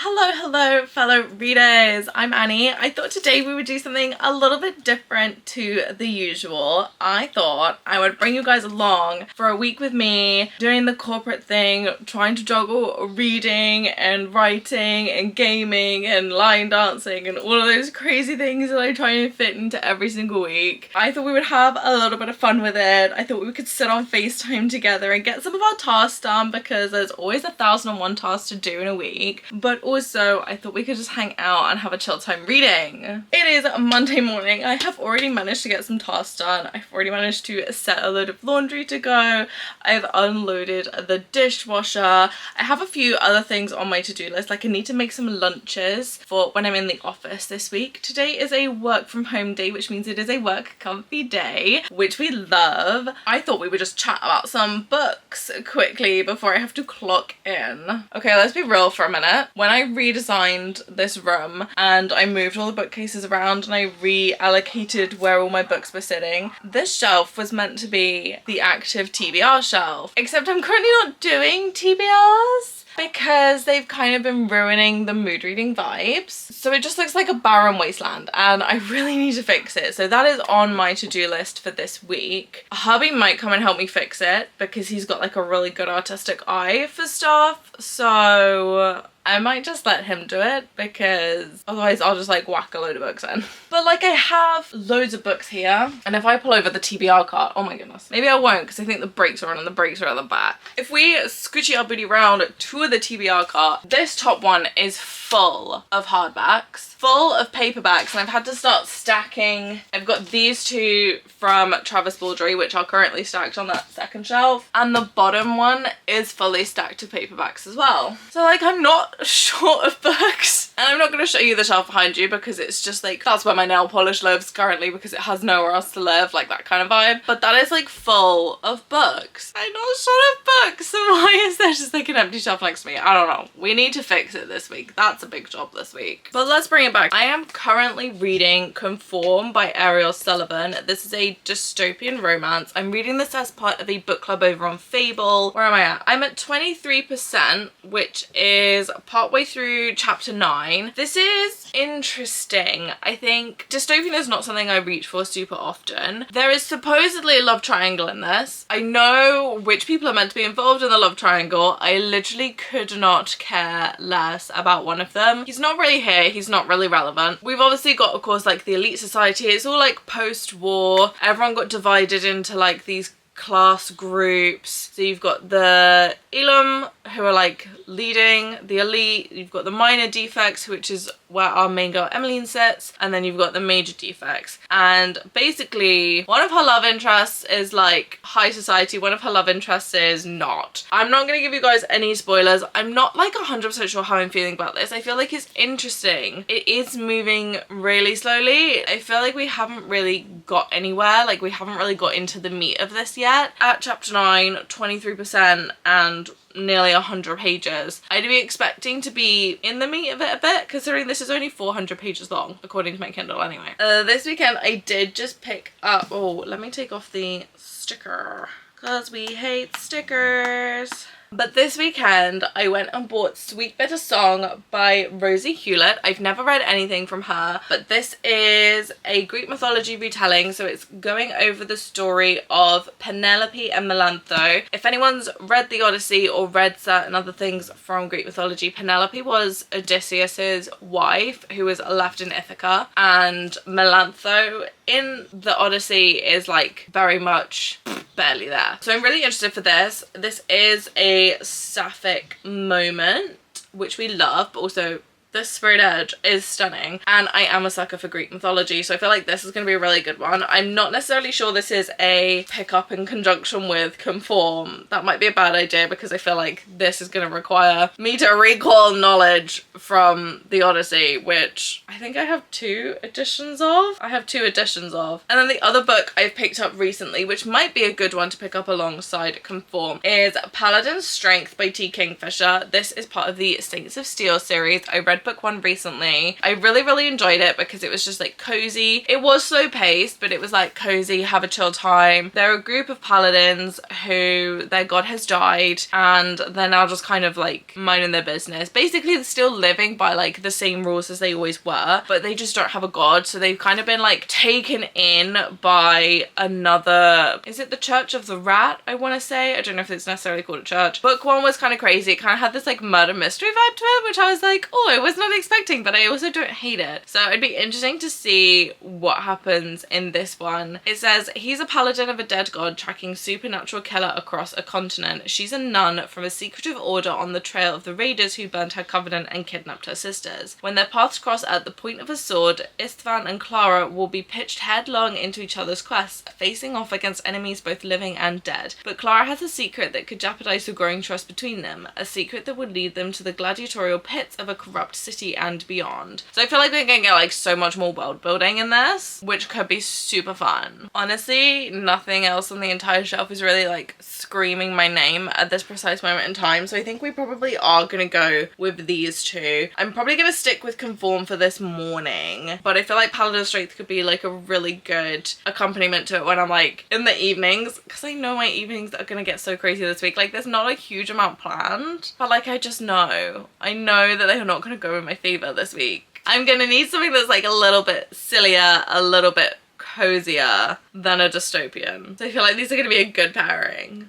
Hello fellow readers, I'm Annie. I thought today we would do something a little bit different to the usual. I thought I would bring you guys along for a week with me doing the corporate thing, trying to juggle reading and writing and gaming and line dancing and all of those crazy things that I try and fit into every single week. I thought we would have a little bit of fun with it. I thought we could sit on FaceTime together and get some of our tasks done because there's always 1,001 tasks to do in a week. But also I thought we could just hang out and have a chill time reading. It is Monday morning. I have already managed to get some tasks done. I've already managed to set a load of laundry to go. I've unloaded the dishwasher. I have a few other things on my to-do list. Like I need to make some lunches for when I'm in the office this week. Today is a work from home day, which means it is a work comfy day, which we love. I thought we would just chat about some books quickly before I have to clock in. Okay, let's be real for a minute. When I redesigned this room and I moved all the bookcases around and I reallocated where all my books were sitting, this shelf was meant to be the active TBR shelf. Except I'm currently not doing TBRs because they've kind of been ruining the mood reading vibes. So it just looks like a barren wasteland and I really need to fix it. So that is on my to-do list for this week. Hubby might come and help me fix it because he's got like a really good artistic eye for stuff. So I might just let him do it because otherwise I'll just like whack a load of books in. But like I have loads of books here, and if I pull over the TBR cart, oh my goodness. Maybe I won't because I think the brakes are on and the brakes are at the back. If we scoochie our booty round to the TBR cart, this top one is full of hardbacks, full of paperbacks, and I've had to start stacking. I've got these two from Travis Baldry, which are currently stacked on that second shelf, and the bottom one is fully stacked of paperbacks as well. So like I'm not short of books, and I'm not going to show you the shelf behind you because it's just like that's where my nail polish lives currently because it has nowhere else to live, like that kind of vibe. But that is like full of books. I'm not short of books, so why is there just like an empty shelf next to me? I don't know. We need to fix it this week. That's a big job this week. But let's bring it back. I am currently reading Conform by Ariel Sullivan. This is a dystopian romance. I'm reading this as part of a book club over on Fable. Where am I at? I'm at 23%, which is partway through chapter 9. This is interesting. I think dystopian is not something I reach for super often. There is supposedly a love triangle in this. I know which people are meant to be involved in the love triangle. I literally could not care less about one of them. He's not really here. He's not really relevant. We've obviously got, of course, like the elite society. It's all like post-war. Everyone got divided into like these class groups. So you've got the Elam who are like leading the elite, you've got the minor defects, which is where our main girl Emmeline sits, and then you've got the major defects. And basically one of her love interests is like high society, one of her love interests is not. I'm not going to give you guys any spoilers. I'm not like 100% sure how I'm feeling about this. I feel like it's interesting. It is moving really slowly. I feel like we haven't really got anywhere, like we haven't really got into the meat of this yet. At chapter 9, 23% and nearly 100 pages. I'd be expecting to be in the meat of it a bit, considering this is only 400 pages long, according to my Kindle anyway. This weekend I did just pick up, oh, let me take off the sticker, because we hate stickers. But this weekend I went and bought Sweet Bitter Song by Rosie Hewlett. I've never read anything from her, but this is a Greek mythology retelling, so it's going over the story of Penelope and Melantho. If anyone's read the Odyssey or read certain other things from Greek mythology, Penelope was Odysseus's wife who was left in Ithaca, and Melantho in the Odyssey is like very much barely there. So I'm really interested for this. This is a sapphic moment, which we love, but also the Spirit Edge is stunning, and I am a sucker for Greek mythology, so I feel like this is going to be a really good one. I'm not necessarily sure this is a pick up in conjunction with Conform. That might be a bad idea because I feel like this is going to require me to recall knowledge from the Odyssey, which I think I have two editions of. And then the other book I've picked up recently, which might be a good one to pick up alongside Conform, is Paladin's Strength by Kingfisher. This is part of the Saints of Steel series. I read read book 1 recently. I really enjoyed it because it was just like cozy. It was slow paced, but it was like cozy, have a chill time. They're a group of paladins who their god has died and they're now just kind of like minding their business. Basically they're still living by like the same rules as they always were, but they just don't have a god, so they've kind of been like taken in by another, is it the Church of the Rat, I want to say? I don't know if it's necessarily called a church. Book 1 was kind of crazy. It kind of had this like murder mystery vibe to it, which I was like, oh, I was not expecting, but I also don't hate it. So it'd be interesting to see what happens in this one. It says he's a paladin of a dead god tracking supernatural killer across a continent. She's a nun from a secretive order on the trail of the raiders who burnt her covenant and kidnapped her sisters. When their paths cross at the point of a sword, Istvan and Clara will be pitched headlong into each other's quests, facing off against enemies both living and dead. But Clara has a secret that could jeopardize the growing trust between them, a secret that would lead them to the gladiatorial pits of a corrupt city and beyond. So I feel like we're gonna get like so much more world building in this, which could be super fun. Honestly, nothing else on the entire shelf is really like screaming my name at this precise moment in time, so I think we probably are gonna go with these two. I'm probably gonna stick with Conform for this morning, but I feel like Paladin of Strength could be like a really good accompaniment to it when I'm like in the evenings, because I know my evenings are gonna get so crazy this week. Like there's not a huge amount planned, but like I know that they're not gonna go in my favor this week. I'm gonna need something that's like a little bit sillier, a little bit cozier than a dystopian. So I feel like these are gonna be a good pairing.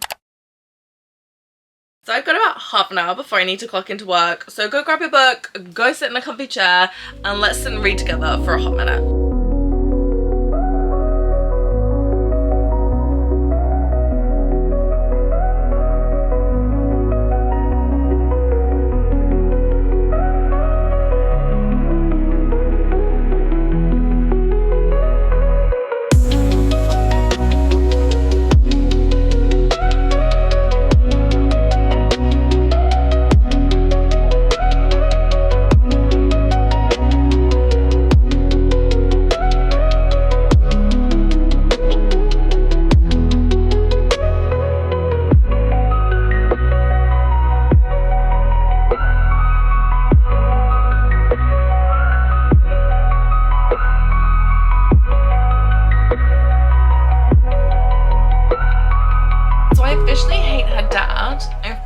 So I've got about half an hour before I need to clock into work. So go grab your book, go sit in a comfy chair, and let's sit and read together for a hot minute.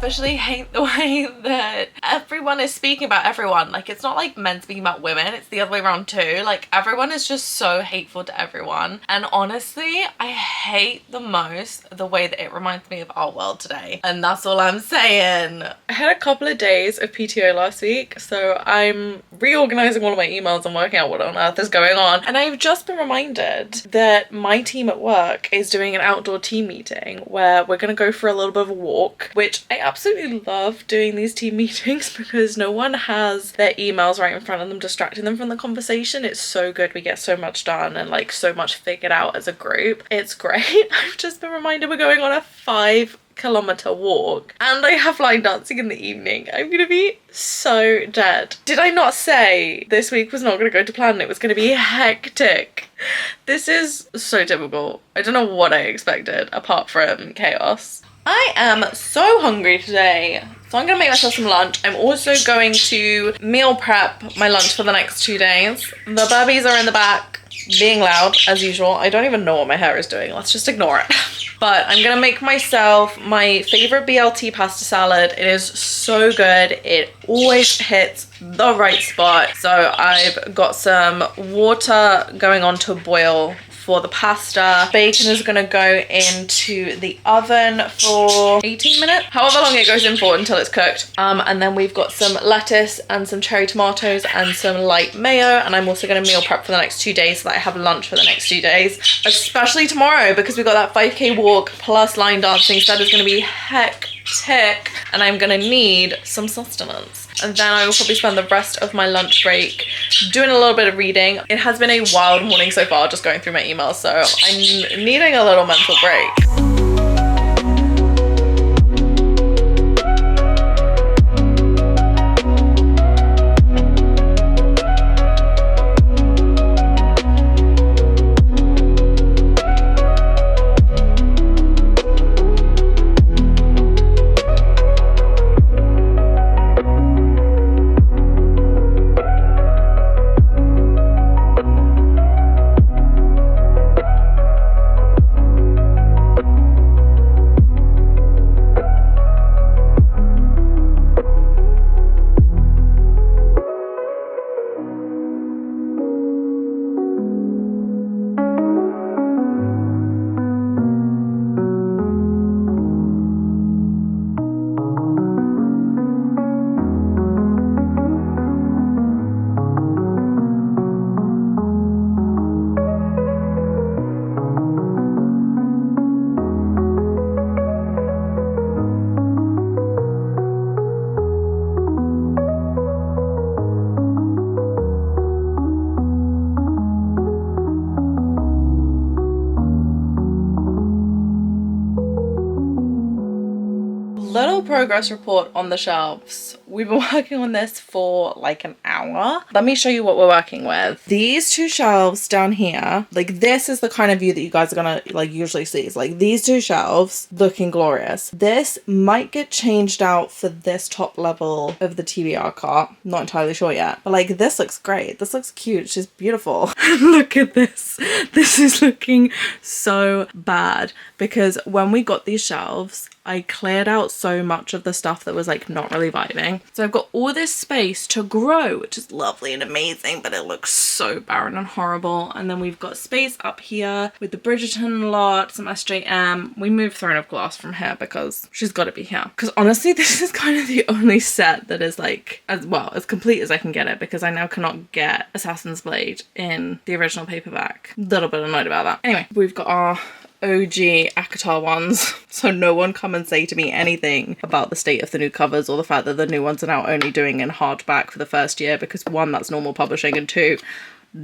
Especially hate the way that everyone is speaking about everyone. Like it's not like men speaking about women, it's the other way around too. Like everyone is just so hateful to everyone, and honestly I hate the most the way that it reminds me of our world today, and that's all I'm saying. I had a couple of days of PTO last week, so I'm reorganizing all of my emails and working out what on earth is going on, and I've just been reminded that my team at work is doing an outdoor team meeting where we're gonna go for a little bit of a walk, which I absolutely love doing these team meetings because no one has their emails right in front of them distracting them from the conversation. It's so good, we get so much done and like so much figured out as a group. It's great. I've just been reminded we're going on a 5-kilometer walk and I have line dancing in the evening. I'm gonna be so dead. Did I not say this week was not gonna go to plan? It was gonna be hectic. This is so typical. I don't know what I expected apart from chaos. I am so hungry today, so I'm gonna make myself some lunch. I'm also going to meal prep my lunch for the next 2 days. The babies are in the back being loud as usual. I don't even know what my hair is doing. Let's just ignore it. But I'm gonna make myself my favorite BLT pasta salad. It is so good. It always hits the right spot. So I've got some water going on to boil for the pasta. Bacon is gonna go into the oven for 18 minutes, however long it goes in for until it's cooked. And then we've got some lettuce and some cherry tomatoes and some light mayo. And I'm also gonna meal prep for the next 2 days so that I have lunch for the next 2 days, especially tomorrow because we've got that 5K walk plus line dancing. So that is gonna be hectic and I'm gonna need some sustenance. And then I will probably spend the rest of my lunch break doing a little bit of reading. It has been a wild morning so far, just going through my emails, so I'm needing a little mental break. little progress report on the shelves. We've been working on this for like an hour. Let me show you what we're working with. These two shelves down here, like this is the kind of view that you guys are gonna like usually see. It's like these two shelves looking glorious. This might get changed out for this top level of the TBR cart. Not entirely sure yet, but like this looks great. This looks cute. She's beautiful. Look at this. This is looking so bad because when we got these shelves, I cleared out so much of the stuff that was like not really vibing. So I've got all this space to grow, which is lovely and amazing, but it looks so barren and horrible. And then we've got space up here with the Bridgerton lot, some SJM. We moved Throne of Glass from here because she's got to be here. Because honestly, this is kind of the only set that is like, as complete as I can get it, because I now cannot get Assassin's Blade in the original paperback. Little bit annoyed about that. Anyway, we've got our OG Akatar ones, so no one come and say to me anything about the state of the new covers or the fact that the new ones are now only doing in hardback for the first year, because one, that's normal publishing, and two,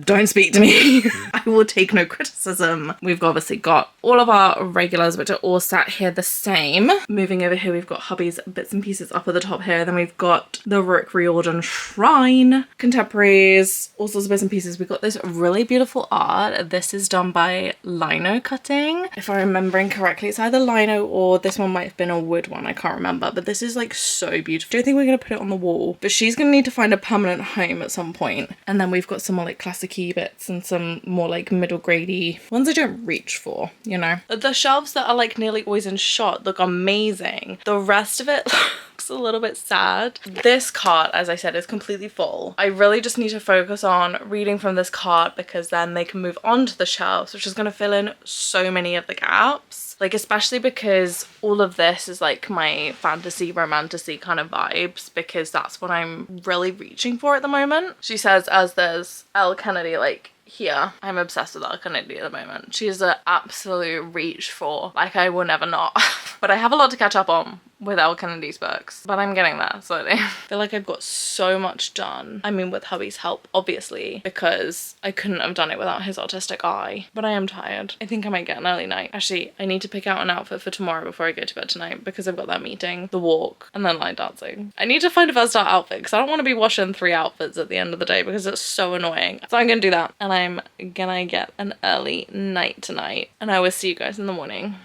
don't speak to me. I will take no criticism. We've obviously got all of our regulars, which are all sat here the same. Moving over here, we've got Hubby's bits and pieces up at the top here. Then we've got the Rook Riordan Shrine, contemporaries, all sorts of bits and pieces. We've got this really beautiful art. This is done by lino cutting. If I'm remembering correctly, it's either lino or this one might have been a wood one. I can't remember, but this is like so beautiful. I don't think we're going to put it on the wall, but she's going to need to find a permanent home at some point. And then we've got some more like classic-y bits and some more like middle grade-y ones I don't reach for, you know. The shelves that are like nearly always in shot look amazing. The rest of it looks a little bit sad. This cart, as I said, is completely full. I really just need to focus on reading from this cart because then they can move on to the shelves, which is going to fill in so many of the gaps. Like, especially because all of this is like my fantasy, romantasy kind of vibes, because that's what I'm really reaching for at the moment. She says, as there's Elle Kennedy like here, I'm obsessed with Elle Kennedy at the moment. She is an absolute reach for, like, I will never not. But I have a lot to catch up on with Elle Kennedy's books, but I'm getting there slowly. I feel like I've got so much done. I mean, with hubby's help, obviously, because I couldn't have done it without his artistic eye. But I am tired. I think I might get an early night. Actually, I need to pick out an outfit for tomorrow before I go to bed tonight, because I've got that meeting, the walk, and then line dancing. I need to find a versatile outfit because I don't want to be washing 3 outfits at the end of the day because it's so annoying. So I'm gonna do that, and I'm gonna get an early night tonight, and I will see you guys in the morning.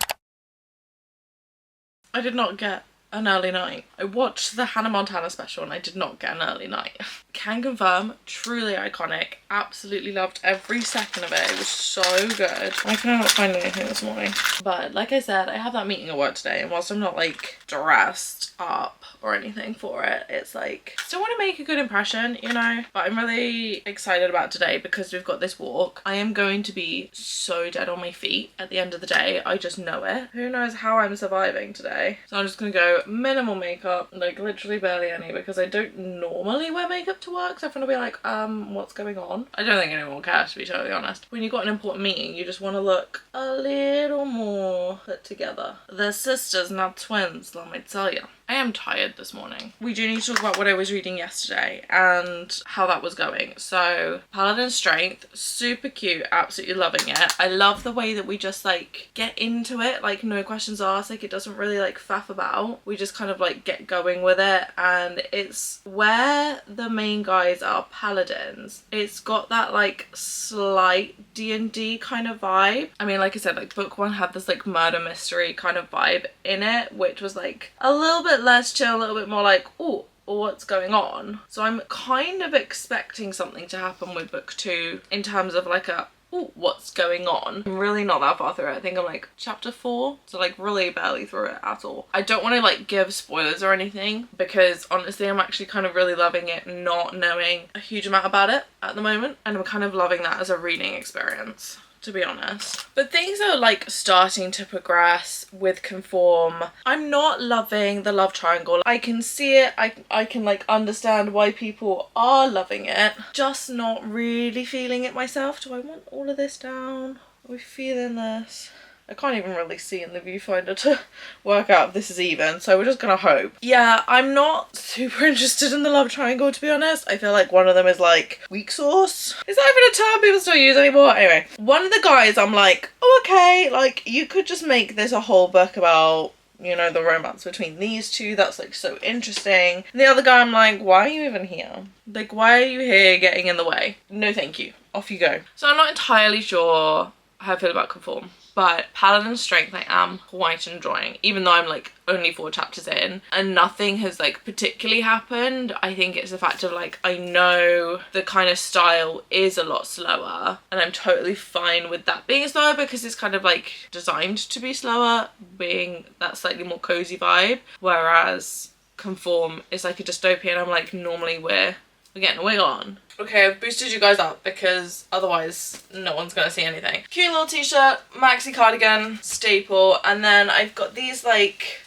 I did not get an early night. I watched the Hannah Montana special and I did not get an early night. Can confirm, truly iconic. Absolutely loved every second of it. It was so good. I cannot find anything this morning. But like I said, I have that meeting at work today, and whilst I'm not like dressed up or anything for it, it's like, still want to make a good impression, you know? But I'm really excited about today because we've got this walk. I am going to be so dead on my feet at the end of the day. I just know it. Who knows how I'm surviving today? So I'm just gonna go minimal makeup, like literally barely any, because I don't normally wear makeup to work, so I'm gonna be like, what's going on? I don't think anyone will care, to be totally honest. When you've got an important meeting, you just want to look a little more put together. They're sisters, not twins, let me tell you. I am tired this morning. We do need to talk about what I was reading yesterday and how that was going. So, Paladin Strength, super cute, absolutely loving it. I love the way that we just like get into it, like no questions asked, like it doesn't really like faff about. We just kind of like get going with it, and it's where the main guys are paladins. It's got that like slight D&D kind of vibe. I mean, like I said, like book 1 had this like murder mystery kind of vibe in it, which was like a little bit less chill, a little bit more like, oh, what's going on? So I'm kind of expecting something to happen with book 2 in terms of like a, oh, what's going on? I'm really not that far through it. I think I'm like chapter 4, so like really barely through it at all. I don't want to like give spoilers or anything because honestly I'm actually kind of really loving it, not knowing a huge amount about it at the moment, and I'm kind of loving that as a reading experience, to be honest. But things are like starting to progress with Conform. I'm not loving the love triangle. I can see it, I can like understand why people are loving it, just not really feeling it myself. Do I want all of this down? Are we feeling this? I can't even really see in the viewfinder to work out if this is even, so we're just gonna hope. Yeah, I'm not super interested in the love triangle, to be honest. I feel like one of them is like weak sauce. Is that even a term people still use anymore? Anyway, one of the guys I'm like, oh okay, like you could just make this a whole book about you know, the romance between these two, that's like so interesting. And the other guy, I'm like, why are you even here? Like, why are you here getting in the way? No thank you, off you go. So I'm not entirely sure how I feel about Conform, but Paladin's Strength I am quite enjoying, even though I'm like only 4 chapters in and nothing has like particularly happened. I think it's the fact of like, I know the kind of style is a lot slower and I'm totally fine with that being slower because it's kind of like designed to be slower, being that slightly more cozy vibe, whereas Conform is like a dystopian. I'm like, normally we're getting a wig on. Okay, I've boosted you guys up because otherwise no one's gonna see anything. Cute little t-shirt, maxi cardigan, staple, and then I've got these like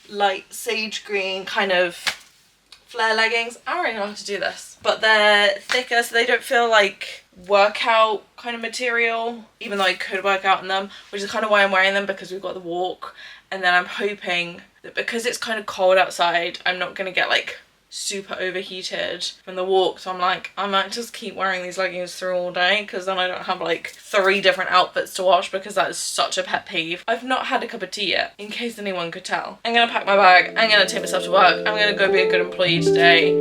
light sage green kind of flare leggings. I don't really know how to do this, but they're thicker so they don't feel like workout kind of material, even though I could work out in them, which is kind of why I'm wearing them, because we've got the walk. And then I'm hoping that because it's kind of cold outside, I'm not gonna get like super overheated from the walk, so I'm like, I might just keep wearing these leggings through all day because then I don't have like 3 different outfits to wash, because that is such a pet peeve. I've not had a cup of tea yet, in case anyone could tell. I'm gonna pack my bag, I'm gonna take myself to work, I'm gonna go be a good employee today.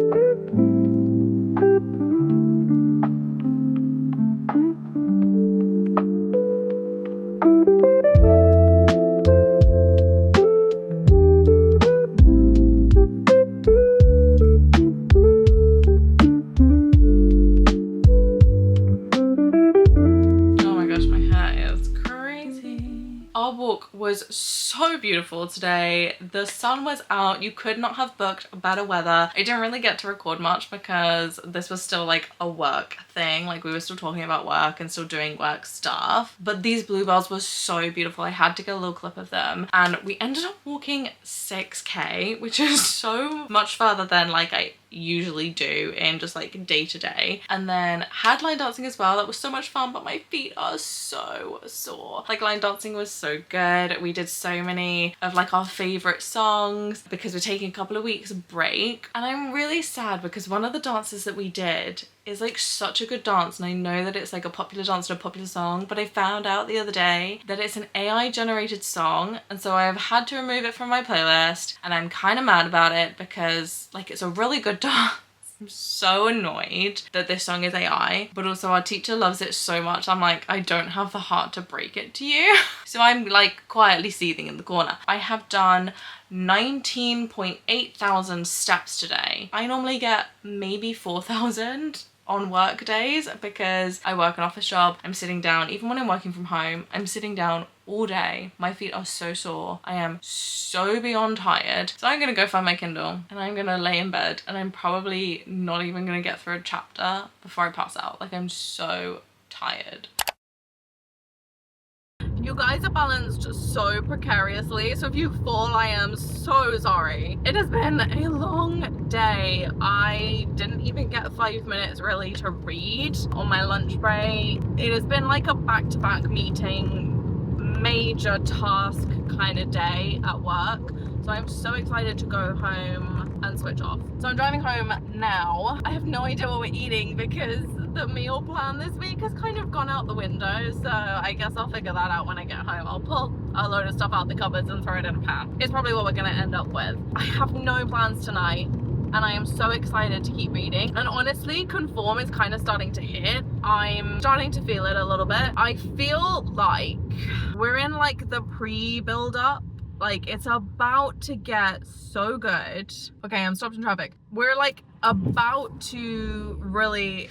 Was so beautiful today. The sun was out. You could not have booked better weather. I didn't really get to record much because this was still like a work thing. Like we were still talking about work and still doing work stuff. But these bluebells were so beautiful. I had to get a little clip of them. And we ended up walking 6k, which is so much further than like I usually do in just like day to day. And then had line dancing as well. That was so much fun, but my feet are so sore. Like line dancing was so good. We did so many of like our favorite songs because we're taking a couple of weeks break. And I'm really sad because one of the dances that we did is like such a good dance, and I know that it's like a popular dance and a popular song, but I found out the other day that it's an AI generated song, and so I've had to remove it from my playlist, and I'm kind of mad about it because like it's a really good dance. I'm so annoyed that this song is AI, but also our teacher loves it so much. I'm like, I don't have the heart to break it to you. So I'm like quietly seething in the corner. I have done 19.8 thousand steps today. I normally get maybe 4,000 on work days because I work an office job. I'm sitting down. Even when I'm working from home, I'm sitting down all day. My feet are so sore. I am so beyond tired. So I'm gonna go find my Kindle and I'm gonna lay in bed, and I'm probably not even gonna get through a chapter before I pass out. Like I'm so tired. You guys are balanced so precariously, so if you fall, I am so sorry. It has been a long day. I didn't even get 5 minutes really to read on my lunch break. It has been like a back-to-back meeting, major task kind of day at work. So I'm so excited to go home and switch off. So I'm driving home now. I have no idea what we're eating because the meal plan this week has kind of gone out the window. So I guess I'll figure that out when I get home. I'll pull a load of stuff out the cupboards and throw it in a pan. It's probably what we're gonna end up with. I have no plans tonight, and I am so excited to keep reading. And honestly, Conform is kind of starting to hit. I'm starting to feel it a little bit. I feel like we're in like the pre-build up. Like it's about to get so good. Okay, I'm stopped in traffic. We're like about to really...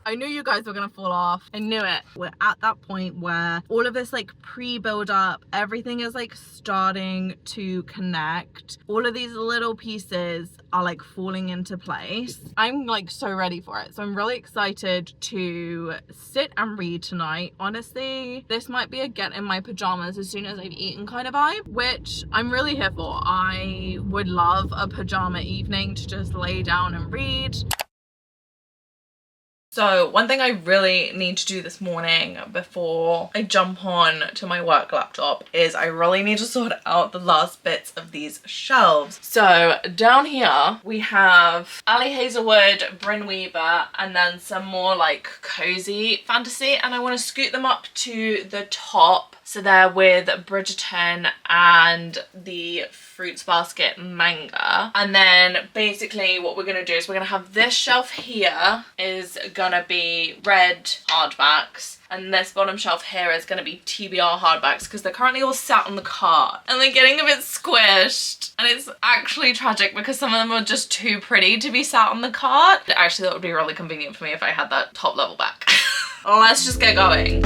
I knew you guys were gonna fall off. I knew it. We're at that point where all of this like pre-build up, everything is like starting to connect. All of these little pieces are like falling into place. I'm like so ready for it. So I'm really excited to sit and read tonight. Honestly, this might be a get in my pajamas as soon as I've eaten kind of vibe, which I'm really here for. I would love a pajama evening to just lay down and read. So one thing I really need to do this morning before I jump on to my work laptop is I really need to sort out the last bits of these shelves. So down here we have Ali Hazelwood, Bryn Weaver, and then some more like cozy fantasy, and I want to scoot them up to the top. So they're with Bridgerton and the Fruits Basket manga. And then basically what we're gonna do is we're gonna have this shelf here is gonna be red hardbacks, and this bottom shelf here is gonna be TBR hardbacks because they're currently all sat on the cart and they're getting a bit squished, and it's actually tragic because some of them are just too pretty to be sat on the cart. Actually, that would be really convenient for me if I had that top level back. Let's just get going.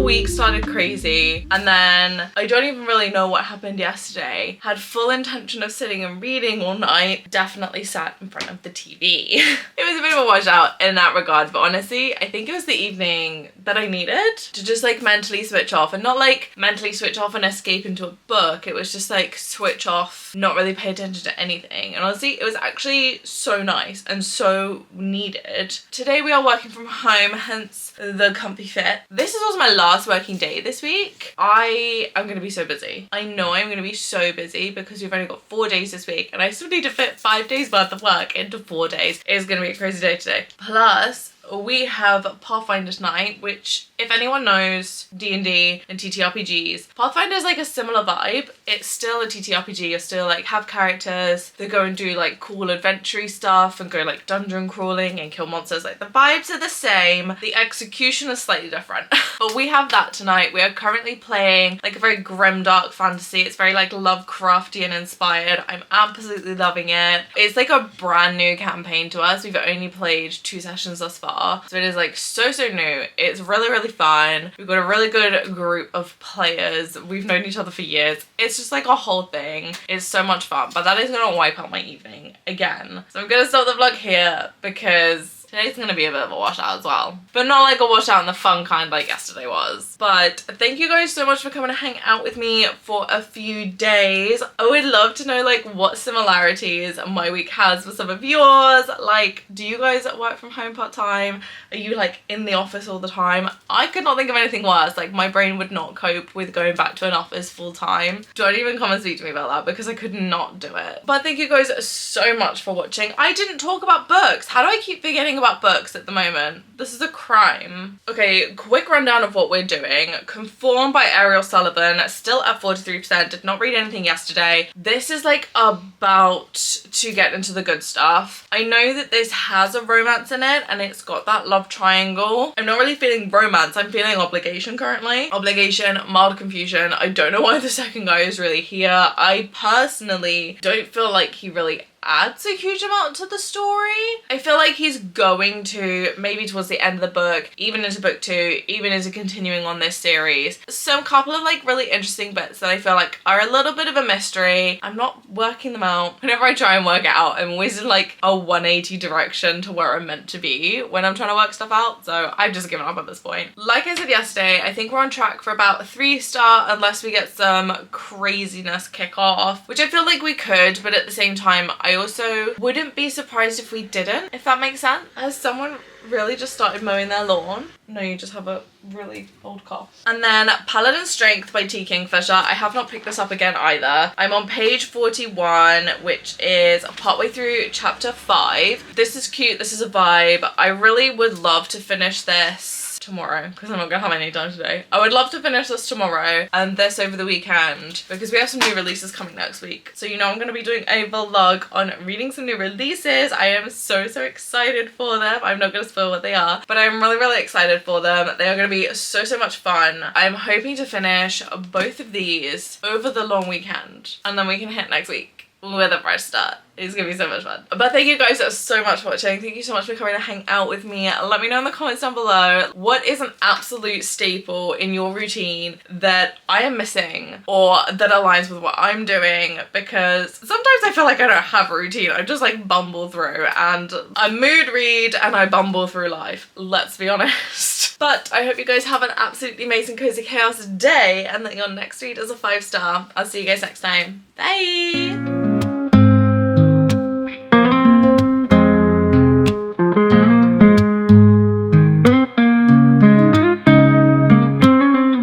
Week started crazy, and then I don't even really know what happened yesterday. Had full intention of sitting and reading all night, definitely sat in front of the TV. It was a bit of a washout in that regard, but honestly I think it was the evening that I needed to just like mentally switch off, and not like mentally switch off and escape into a book. It was just like switch off, not really pay attention to anything, and honestly it was actually so nice and so needed. Today we are working from home, hence the comfy fit. This is also my last working day this week. I am gonna be so busy. I know I'm gonna be so busy because we've only got 4 days this week and I still need to fit 5 days worth of work into 4 days. It is gonna be a crazy day today. Plus, we have Pathfinder's Night, which if anyone knows D&D and TTRPGs, Pathfinder is like a similar vibe. It's still a TTRPG. You still like have characters that go and do like cool adventure stuff and go like dungeon crawling and kill monsters. Like the vibes are the same. The execution is slightly different. But we have that tonight. We are currently playing like a very grim dark fantasy. It's very like Lovecraftian inspired. I'm absolutely loving it. It's like a brand new campaign to us. We've only played 2 sessions thus far. So it is like so new. It's really fun. We've got a really good group of players. We've known each other for years. It's just like a whole thing. It's so much fun, but that is gonna wipe out my evening again. So I'm gonna stop the vlog here because today's gonna be a bit of a washout as well. But not like a washout in the fun kind like yesterday was. But thank you guys so much for coming to hang out with me for a few days. I would love to know like what similarities my week has with some of yours. Like, do you guys work from home part-time? Are you like in the office all the time? I could not think of anything worse. Like my brain would not cope with going back to an office full-time. Don't even come and speak to me about that because I could not do it. But thank you guys so much for watching. I didn't talk about books. How do I keep forgetting about books at the moment? This is a crime. Okay, quick rundown of what we're doing. Conform by Ariel Sullivan, still at 43%. Did not read anything yesterday. This is like about to get into the good stuff. I know that this has a romance in it and it's got that love triangle. I'm not really feeling romance. I'm feeling obligation currently. Obligation, mild confusion. I don't know why the second guy is really here. I personally don't feel like he really adds a huge amount to the story. I feel like he's going to, maybe towards the end of the book, even into book 2, even into continuing on this series, some couple of like really interesting bits that I feel like are a little bit of a mystery. I'm not working them out. Whenever I try and work it out, I'm always in like a 180 direction to where I'm meant to be when I'm trying to work stuff out, so I've just given up at this point. Like I said yesterday, I think we're on track for about a 3-star unless we get some craziness kick off, which I feel like we could, but at the same time I also wouldn't be surprised if we didn't, if that makes sense. Has someone really just started mowing their lawn? No, you just have a really old cough. And then Paladin Strength by Kingfisher. I have not picked this up again either. I'm on page 41, which is partway through chapter 5. This is cute. This is a vibe. I really would love to finish this tomorrow because I'm not gonna have any time today. I would love to finish this tomorrow and this over the weekend because we have some new releases coming next week. So you know I'm gonna be doing a vlog on reading some new releases. I am so excited for them. I'm not gonna spoil what they are, but I'm really excited for them. They are gonna be so much fun. I'm hoping to finish both of these over the long weekend and then we can hit next week with a fresh start. It's gonna be so much fun. But thank you guys so much for watching. Thank you so much for coming to hang out with me. Let me know in the comments down below what is an absolute staple in your routine that I am missing or that aligns with what I'm doing, because sometimes I feel like I don't have a routine. I just like bumble through, and I mood read and I bumble through life. Let's be honest. But I hope you guys have an absolutely amazing cozy chaos day and that your next read is a 5-star. I'll see you guys next time. Bye!